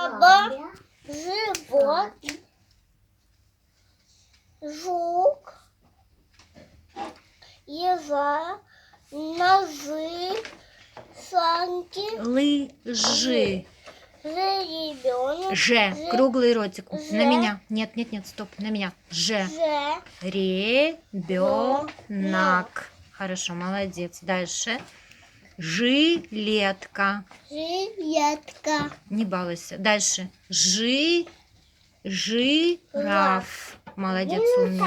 Жаба, живот, жук, ежа, ножи, санки, Лыжи. ребенок, Ж. Круглый ротик. Ж. На меня. Нет, нет, нет, стоп. На меня. Ж. Ребенок. Хорошо, молодец. Дальше. Жилетка. жилетка, Не балуйся. Дальше. Жираф. Молодец, умница.